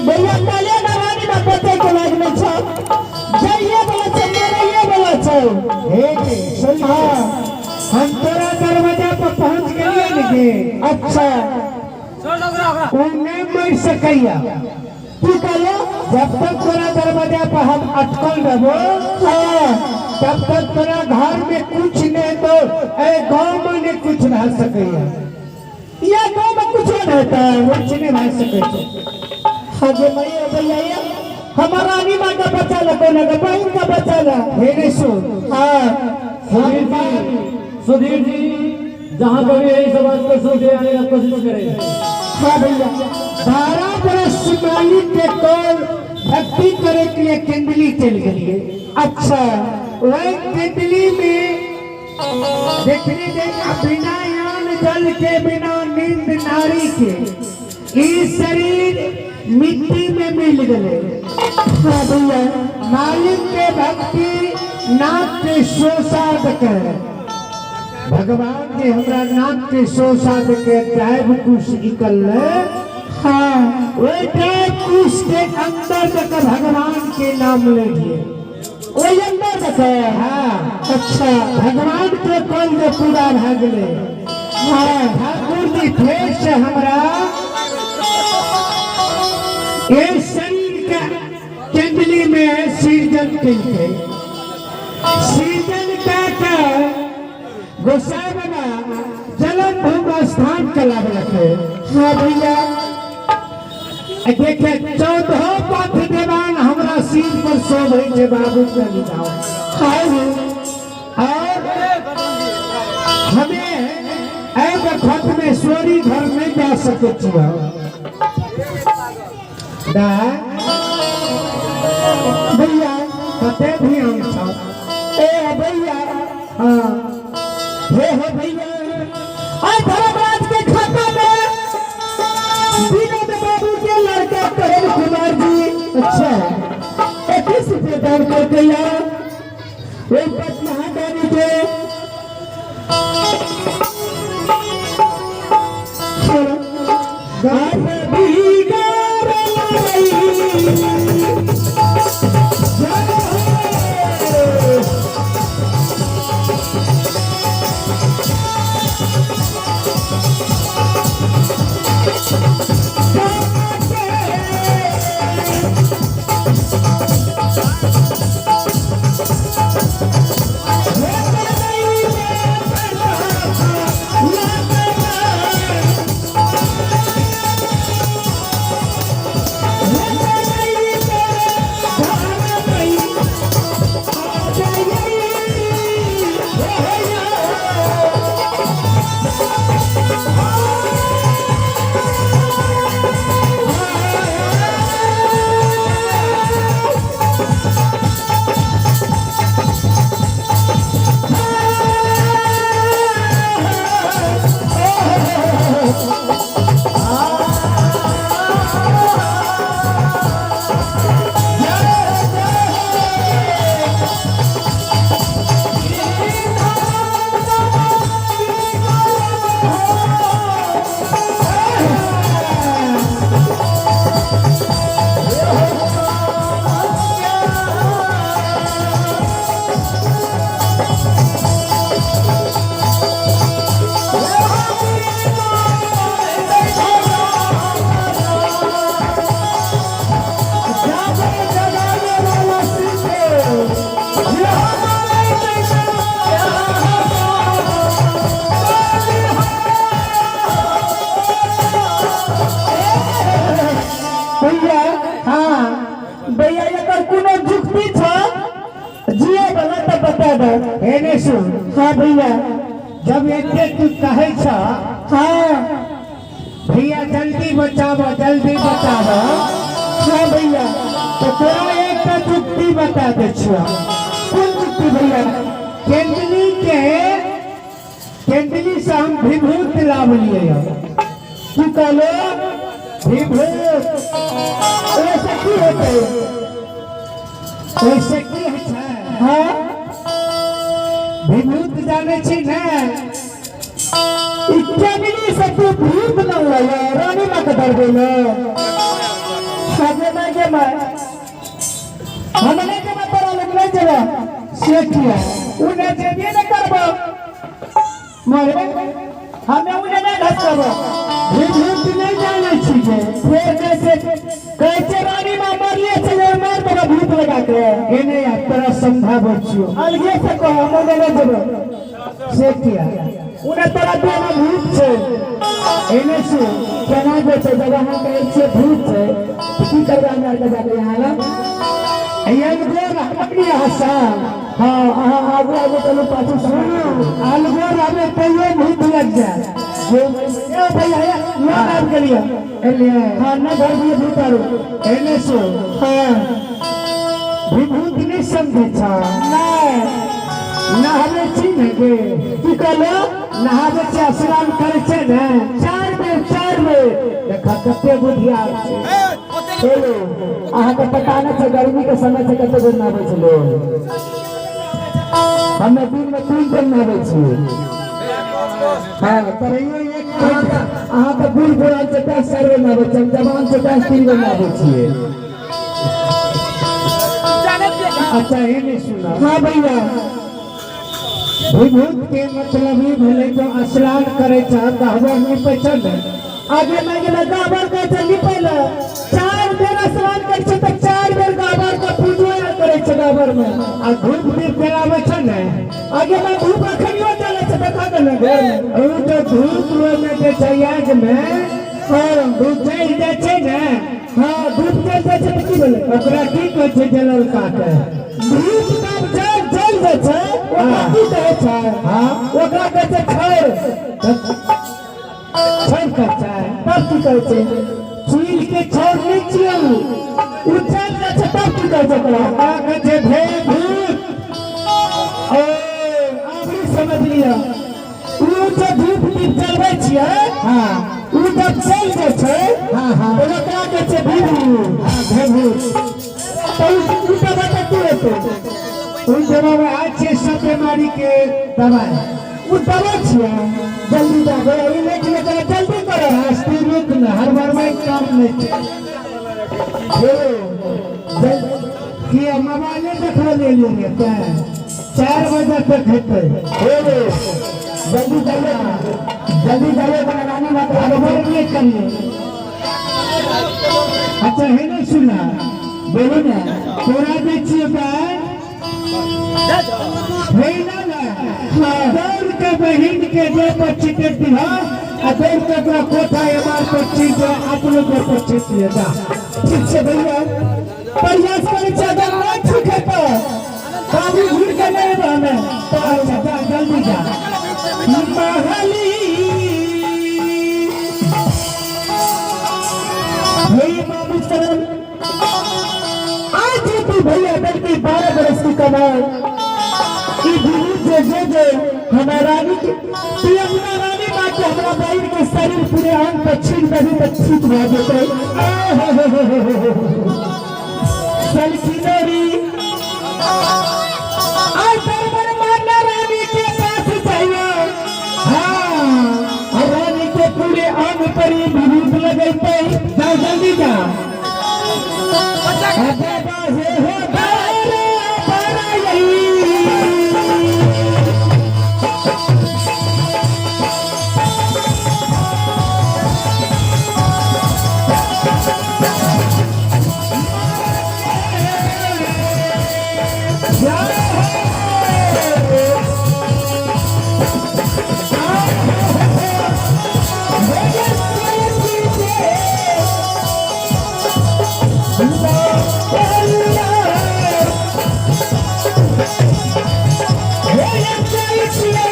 भैया काले रानी में बच्चे के लाग में छ जाइए बोला छ मेरे बोला छ हे सुन हां हम तोरा दरवाजा पर पहुंच गए लगे अच्छा उन्हें मर सकैया तू कहलो जब तक तोरा दरवाजा पर हम अटकल रहबो हां तब तक तोरा घर में कुछ नहीं तो ए गांव में नहीं कुछ रह सकैया या गांव में कुछ नहीं रहता कुछ नहीं रह सके हाजे मैया भैया हमारा रानी मां का बच्चा लगा ना बहन का बच्चा ला हे नहीं सुन हां सुधीर जी जहाँ कभी यही समाज को सोचे आने का कोशिश करें। हाँ भैया 12 बरस शिवाली के कौल भक्ति करे के लिए केंदली चल गई अच्छा वही केंदली में देखने देखा बिना यान जल के बिना नींद नारी के इस शरीर मिट्टी में मिल गए हाँ भैया मालिक के भक्ति नाक के शोषाद कर भगवान के हमरा नाक के शोषाद के टाइप कुछ निकल हाँ वो टाइप कुछ के अंदर तक भगवान के नाम लेंगे वो अंदर तक है हाँ अच्छा भगवान के कल में पूरा भाग ले हाँ ठाकुर जी फिर से हमरा ये शरीर का केंदली में सृजन के सृजन का गोसाई बाबा जलन भूमि स्थान कला रखे हाँ भैया देखे 14 पथ देवान हमरा सिर पर शोभे छे बाबू के लिखाओ और हमें एक खत में सोरी घर में जा सके छियो दा भैया कते भी हम छ ए भैया हां हे भैया आज धर्मराज के खाता में विनोद बाबू के लड़का करण कुमार जी अच्छा 21 रुपये दान कर दिया वो महादानी के हाँ भैया जब एते तू कहे छ हाँ भैया जल्दी बचाव हाँ भैया तो तोरा एक जुक्ति बता दे कौन जुक्ति भैया केंदली से हम विभूत लाभ लिए तू कहलो विभूत ऐसे की होते ऐसे की है हाँ विभूत जाने छी ना इच्छा मिली सब तो भूत न हुआ रानी मां का दर बोलो आगे मैं हमने के मैं तोरा लोग नहीं चला से किया उन्हें जेबे न करबो मरे हमें उन्हें नहीं धसबो भूत नहीं जाने छीजे फिर कैसे रानी मां मरले छे मार तोरा भूत लगा के एने यार तोरा संभाव छियो अलगे से कहो हम नहीं देबो से किया उन्हें तोरा देना भूत छे एने से केना जे छे जब हम कहै छे भूत छे की करबा हमरा के जाके यहां ला अलगोर अपनी हसन हां आगो चलो पाछू सुनो अलगोर हमें तैयो भूत लग जाए जो ए भैया ना नाम के लिए एले हां ना घर में भूत आरो एने सो हां भूत नहीं समझे छा ना नहावे छी ने के की कहलो नहावे छ स्नान करे छे ने 4 बेर देखा कते बुधिया चलो अहाँ के पता नहीं है गर्मी के समय से कते दिन नहावे छलो हमें दिन में 3 दिन नहावे छी हां तरियो एक अहाँ के बूढ़ बुढ़ा से 10 साल नहावे छी जवान से 10 दिन नहावे छी अच्छा ये नहीं सुना हां भैया भूत के मतलब ही भले तो स्नान करे छ कहबो नहीं पछन आगे मैं गेला गाबर के चली पहले 4 बेर स्नान करे छ त 4 बेर गाबर का पूजो करे छ गाबर में आ धूप भी फैलावे छ ने आगे मैं धूप अखनियो चले छ देखा के घर में ओ तो धूप में के छयाज में और धूप जल जाय छै ने हां धूप जल जाय छै की बोले ओकरा की कहै छै जलल काटे धूप तब जल जाय छै ओकरा की कहै छै हां ओकरा कहै छै छड़ करता है तब की कहै छै चील के छोड़ नहीं छियो उछल जा छै तब की कहै छै ओकरा कहै छै भे भूत ओ आबरी समझ लिया उ जे धूप दीप जलबै छियै हां उ जब चल जाइ छै हां हां ओकरा कहै छै भूत हां भे भूत तो उ दवा की हेतै उन जवाब आज से सब बीमारी के दवाई उ दवा छियै जल्दी जा गए लेकिन एकरा जल्दी करो हस्ती रुक न हर बार में काम नहीं हे कि मोबाइल देखो ले लेंगे क्या 4 बजे तक हेतै हे जल्दी जाइए बनाने मत आगे ये करिए अच्छा है ना सुना बोलो ना तोरा बेचिए का है ना दौड़ के बहिन के जे पर टिकट दिहा आ दौड़ के ओकरा कोठा एमार पर चीज अपने के पर चीज लेता ठीक से भैया प्रयास करे छ अगर ना ठीक है तो बाबू घूर के नहीं रहने तो अच्छा जल्दी जा महली भैया बाबू चरण आज तू भैया लड़की 12 बरस की कमाई जे हमारा रानी की अपना रानी माँ के हमारा भाई के शरीर पूरे अंग पर छीन बनी ठीक हो जाते सलकिनोरी आज दरबार मारना रानी के पास चाहिए हाँ रानी के पूरे अंग पर ही विभूत लगते जा जल्दी जा Yeah.